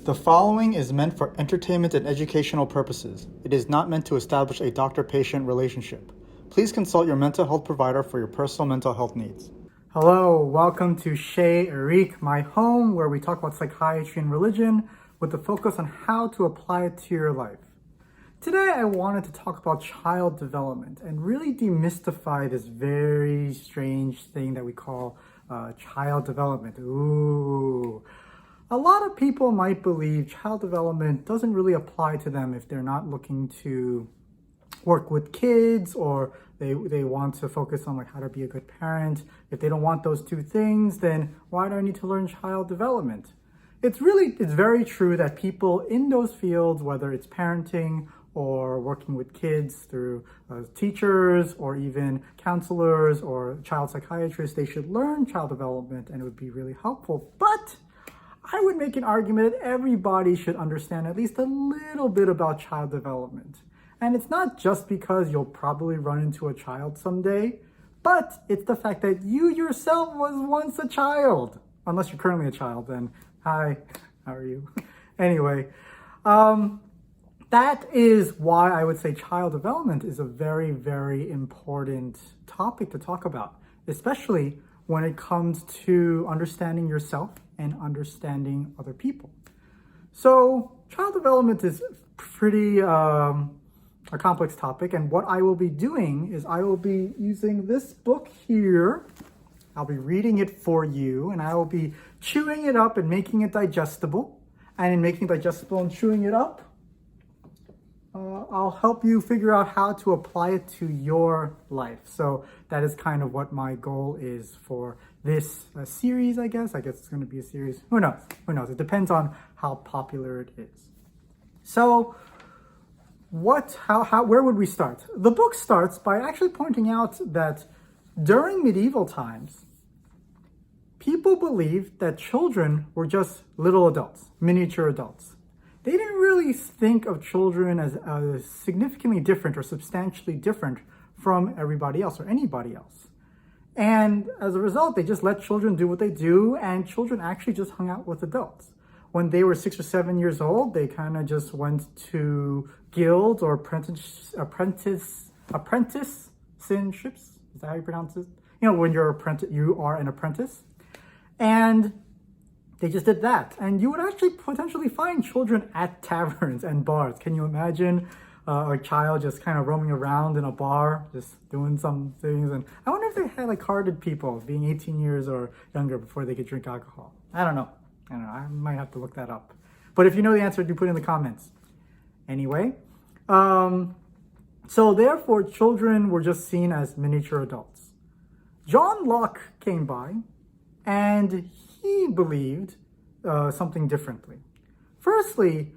The following is meant for entertainment and educational purposes. It is not meant to establish a doctor-patient relationship. Please consult your mental health provider for your personal mental health needs. Hello, welcome to Chez Eric, my home, where we talk about psychiatry and religion with the focus on how to apply it to your life. Today I wanted to talk about child development and really demystify this very strange thing that we call child development. A lot of people might believe child development doesn't really apply to them if they're not looking to work with kids, or they want to focus on like how to be a good parent. If they don't want those two things, then why do I need to learn child development? It's very true that people in those fields, whether it's parenting or working with kids through teachers or even counselors or child psychiatrists, they should learn child development and it would be really helpful. But I would make an argument that everybody should understand at least a little bit about child development. And it's not just because you'll probably run into a child someday, but it's the fact that you yourself was once a child. Unless you're currently a child, then hi, how are you? Anyway, that is why I would say child development is a very, very important topic to talk about, especially when it comes to understanding yourself and understanding other people. So child development is pretty a complex topic, and what I will be doing is I will be using this book here. I'll be reading it for you, and I will be chewing it up and making it digestible. And in making it digestible and chewing it up, I'll help you figure out how to apply it to your life. So that is kind of what my goal is for this series, I guess. I guess it's going to be a series. Who knows? It depends on how popular it is. So where would we start? The book starts by actually pointing out that during medieval times, people believed that children were just little adults, miniature adults. They didn't really think of children as significantly different or substantially different from everybody else or anybody else. And as a result, they just let children do what they do, and children actually just hung out with adults. When they were 6 or 7 years old, they kind of just went to guilds or apprenticeships. Is that how you pronounce it? You know, when you are an apprentice. And they just did that. And you would actually potentially find children at taverns and bars. Can you imagine a child just kind of roaming around in a bar, just doing some things? And I wonder if they had like carded people being 18 years or younger before they could drink alcohol. I don't know. I might have to look that up. But if you know the answer, do put it in the comments. Anyway, so therefore children were just seen as miniature adults. John Locke came by and he believed something differently. Firstly,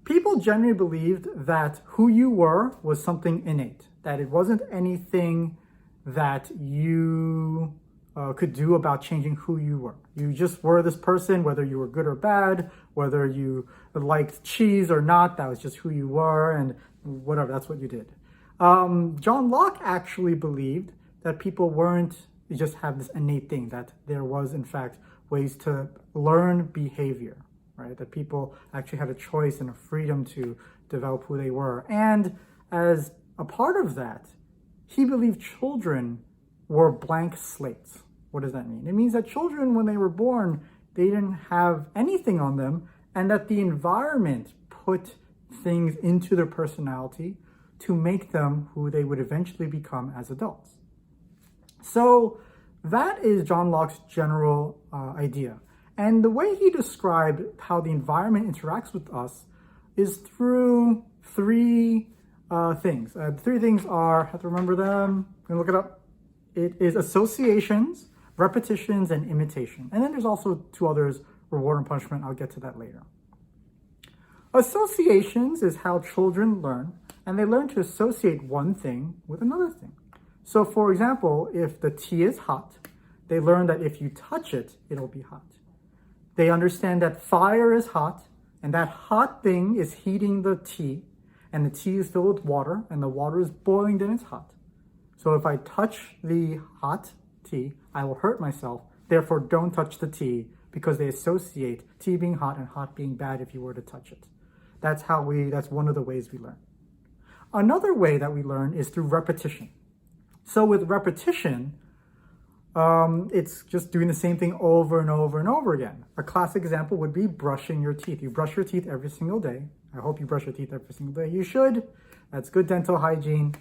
people generally believed that who you were was something innate, that it wasn't anything that you could do about changing who you were. You just were this person, whether you were good or bad, whether you liked cheese or not, that was just who you were, and whatever, that's what you did. John Locke actually believed that people just have this innate thing, that there was in fact ways to learn behavior, right? That people actually had a choice and a freedom to develop who they were. And as a part of that, he believed children were blank slates. What does that mean? It means that children, when they were born, they didn't have anything on them, and that the environment put things into their personality to make them who they would eventually become as adults. So that is John Locke's general idea. And the way he described how the environment interacts with us is through three things. The three things are, I have to remember them, I'm gonna look it up. It is associations, repetitions, and imitation. And then there's also two others, reward and punishment. I'll get to that later. Associations is how children learn, and they learn to associate one thing with another thing. So for example, if the tea is hot, they learn that if you touch it, it'll be hot. They understand that fire is hot, and that hot thing is heating the tea, and the tea is filled with water, and the water is boiling, then it's hot. So if I touch the hot tea, I will hurt myself. Therefore, don't touch the tea. because they associate tea being hot and hot being bad if you were to touch it. That's one of the ways we learn. Another way that we learn is through repetition. So with repetition, it's just doing the same thing over and over and over again. A classic example would be brushing your teeth. You brush your teeth every single day. I hope you brush your teeth every single day. You should. That's good dental hygiene.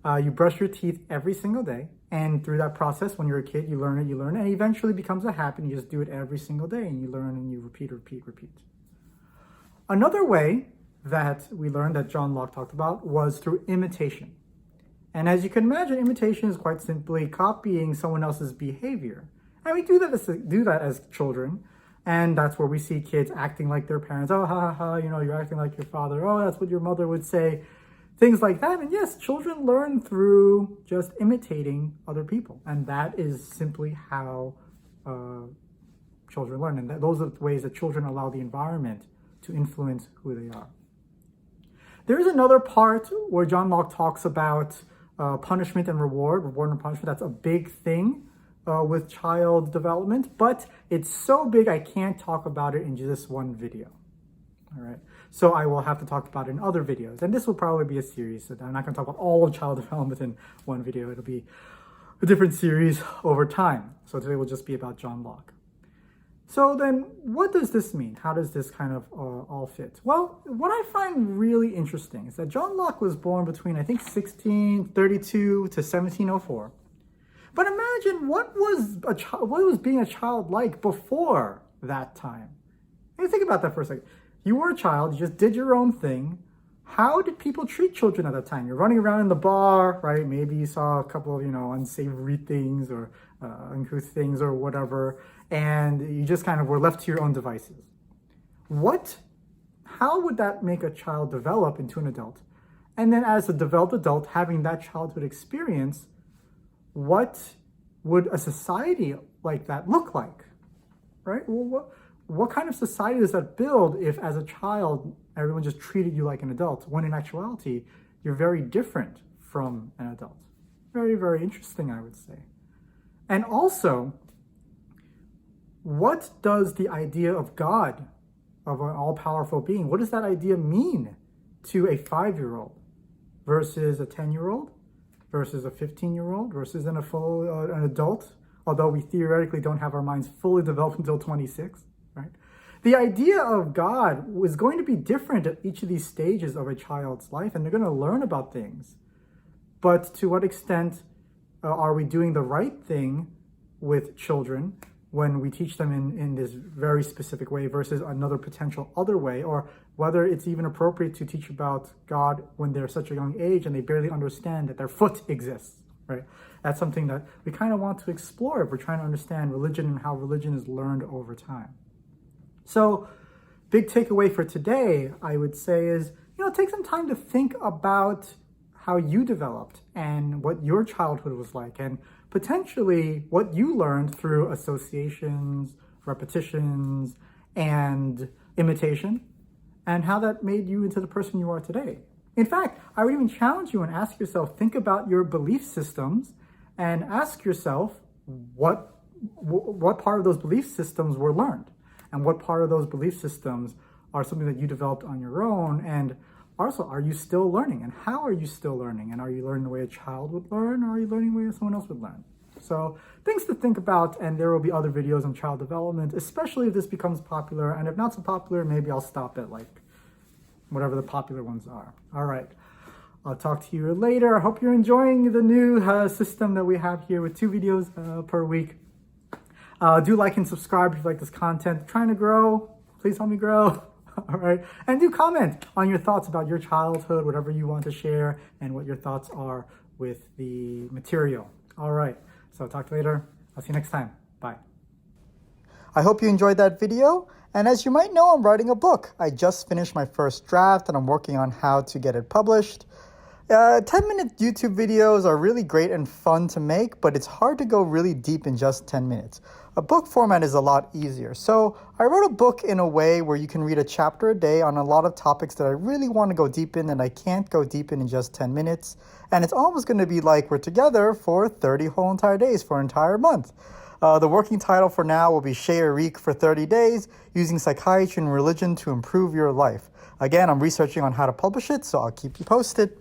You brush your teeth every single day. And through that process, when you're a kid, you learn it, and it eventually becomes a habit, and you just do it every single day, and you learn, and you repeat. Another way that we learned that John Locke talked about was through imitation. And as you can imagine, imitation is quite simply copying someone else's behavior. And we do that as children. And that's where we see kids acting like their parents. Oh, ha, ha, ha, you're acting like your father. Oh, that's what your mother would say. Things like that. And yes, children learn through just imitating other people. And that is simply how children learn. And those are the ways that children allow the environment to influence who they are. There's another part where John Locke talks about punishment and reward and punishment. That's a big thing with child development, but it's so big I can't talk about it in just one video. All right, so I will have to talk about it in other videos, and this will probably be a series. So I'm not going to talk about all of child development in one video. It'll be a different series over time. So today will just be about John Locke. So then, what does this mean? How does this kind of all fit? Well, what I find really interesting is that John Locke was born between, I think, 1632 to 1704. But imagine what was being a child like before that time. And think about that for a second. You were a child, you just did your own thing. How did people treat children at that time? You're running around in the bar, right? Maybe you saw a couple of, unsavory things or uncouth things or whatever, and you just kind of were left to your own devices. How would that make a child develop into an adult? And then as a developed adult, having that childhood experience, what would a society like that look like, right? Well, what kind of society does that build if as a child, everyone just treated you like an adult, when in actuality, you're very different from an adult? Very, very interesting, I would say. And also, what does the idea of God, of an all-powerful being, what does that idea mean to a 5-year-old versus a 10-year-old, versus a 15-year-old, versus an adult, although we theoretically don't have our minds fully developed until 26, right? The idea of God is going to be different at each of these stages of a child's life, and they're going to learn about things. But to what extent are we doing the right thing with children when we teach them in this very specific way versus another potential other way, or whether it's even appropriate to teach about God when they're such a young age and they barely understand that their foot exists, right? That's something that we kind of want to explore if we're trying to understand religion and how religion is learned over time. So, big takeaway for today, I would say is, take some time to think about how you developed and what your childhood was like, and potentially what you learned through associations, repetitions, and imitation, and how that made you into the person you are today. In fact, I would even challenge you and ask yourself, think about your belief systems and ask yourself what part of those belief systems were learned, and what part of those belief systems are something that you developed on your own. And also, are you still learning? And how are you still learning? And are you learning the way a child would learn, or are you learning the way someone else would learn? So things to think about, and there will be other videos on child development, especially if this becomes popular. And if not so popular, maybe I'll stop at whatever the popular ones are. All right. I'll talk to you later. I hope you're enjoying the new system that we have here with 2 videos per week. Do like and subscribe if you like this content. Trying to grow. Please help me grow. All right. And do comment on your thoughts about your childhood, whatever you want to share, and what your thoughts are with the material. All right. So talk to you later. I'll see you next time. Bye. I hope you enjoyed that video. And as you might know, I'm writing a book. I just finished my first draft and I'm working on how to get it published. 10-minute YouTube videos are really great and fun to make, but it's hard to go really deep in just 10 minutes. A book format is a lot easier. So I wrote a book in a way where you can read a chapter a day on a lot of topics that I really want to go deep in and I can't go deep in just 10 minutes. And it's almost going to be like we're together for 30 whole entire days for an entire month. The working title for now will be Chez Eric for 30 days, using psychiatry and religion to improve your life. Again, I'm researching on how to publish it, so I'll keep you posted.